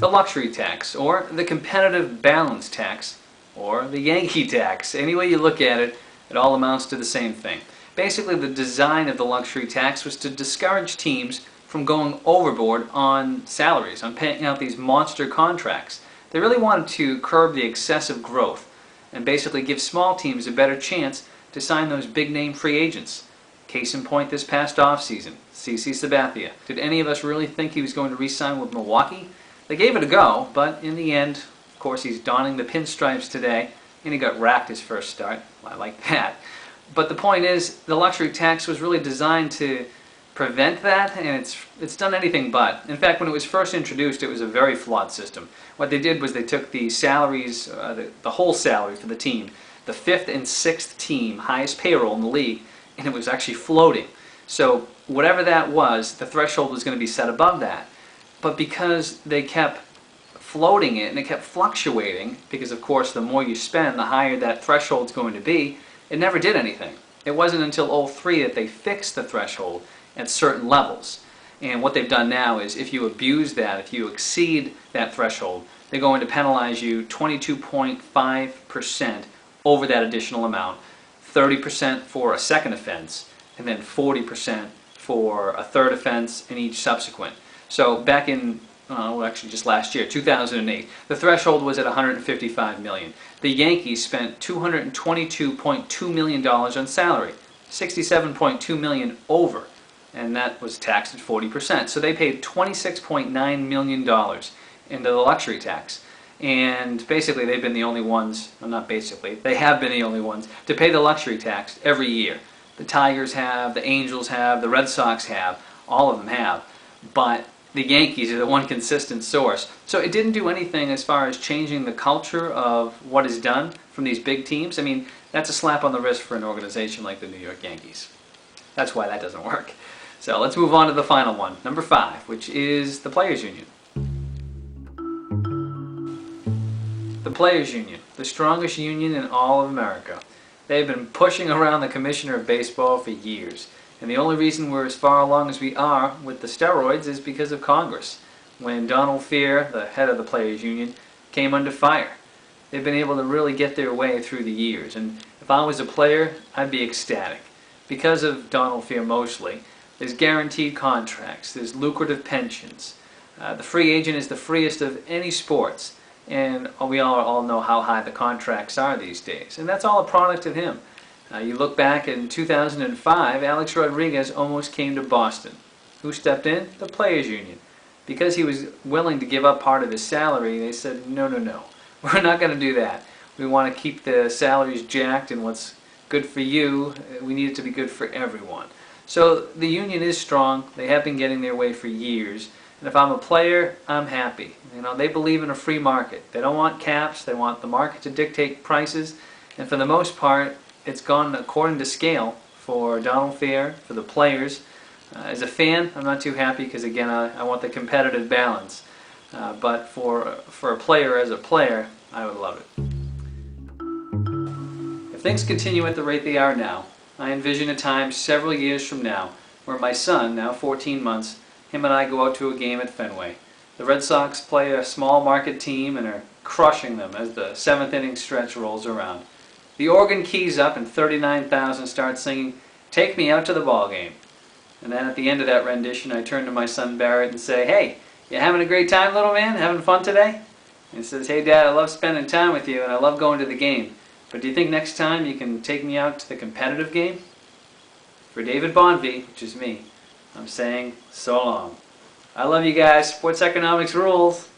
the luxury tax, or the competitive balance tax, or the Yankee tax. Any way you look at it, it all amounts to the same thing. Basically, the design of the luxury tax was to discourage teams from going overboard on salaries, on paying out these monster contracts. They really wanted to curb the excessive growth and basically give small teams a better chance to sign those big-name free agents. Case in point this past offseason, CC Sabathia. Did any of us really think he was going to re-sign with Milwaukee? They gave it a go, but in the end, of course, he's donning the pinstripes today, and he got racked his first start. Well, I like that. But the point is, the luxury tax was really designed to prevent that, and it's done anything but. In fact, when it was first introduced, it was a very flawed system. What they did was they took the salaries, the whole salary for the team, the 5th and 6th team, highest payroll in the league, and it was actually floating. So whatever that was, the threshold was going to be set above that. But because they kept floating it and it kept fluctuating, because of course the more you spend, the higher that threshold's going to be, it never did anything. It wasn't until 2003 that they fixed the threshold at certain levels. And what they've done now is if you abuse that, if you exceed that threshold, they're going to penalize you 22.5% over that additional amount, 30% for a second offense, and then 40% for a third offense in each subsequent. So back in, actually just last year, 2008, the threshold was at $155 million. The Yankees spent $222.2 million on salary, $67.2 million over, and that was taxed at 40%. So they paid $26.9 million into the luxury tax. And basically they've been the only ones, well, not basically, they have been the only ones to pay the luxury tax every year. The Tigers have, the Angels have, the Red Sox have, all of them have. But the Yankees are the one consistent source. So it didn't do anything as far as changing the culture of what is done from these big teams. I mean, that's a slap on the wrist for an organization like the New York Yankees. That's why that doesn't work. So let's move on to the final one, number 5, which is the Players Union. The Players Union, the strongest union in all of America. They've been pushing around the commissioner of baseball for years. And the only reason we're as far along as we are with the steroids is because of Congress. When Donald Fehr, the head of the Players Union, came under fire. They've been able to really get their way through the years. And if I was a player, I'd be ecstatic. Because of Donald Fehr mostly, there's guaranteed contracts, there's lucrative pensions. The free agent is the freest of any sports. And we all know how high the contracts are these days. And that's all a product of him. You look back in 2005, Alex Rodriguez almost came to Boston. Who stepped in? The Players Union. Because he was willing to give up part of his salary, they said, no, no, no. We're not going to do that. We want to keep the salaries jacked, and what's good for you, we need it to be good for everyone. So the union is strong. They have been getting their way for years. And if I'm a player, I'm happy. You know, they believe in a free market. They don't want caps. They want the market to dictate prices. And for the most part, it's gone according to scale for Donald Fehr, for the players. As a fan, I'm not too happy because, again, I want the competitive balance. But for a player as a player, I would love it. If things continue at the rate they are now, I envision a time several years from now where my son, now 14 months, him and I go out to a game at Fenway. The Red Sox play a small market team and are crushing them as the 7th inning stretch rolls around. The organ keys up and 39,000 start singing, "Take me out to the ball game." And then at the end of that rendition, I turn to my son Barrett and say, "Hey, you having a great time, little man? Having fun today?" And he says, "Hey, Dad, I love spending time with you and I love going to the game. But do you think next time you can take me out to the competitive game?" For David Bonvie, which is me, I'm saying so long. I love you guys. Sports economics rules.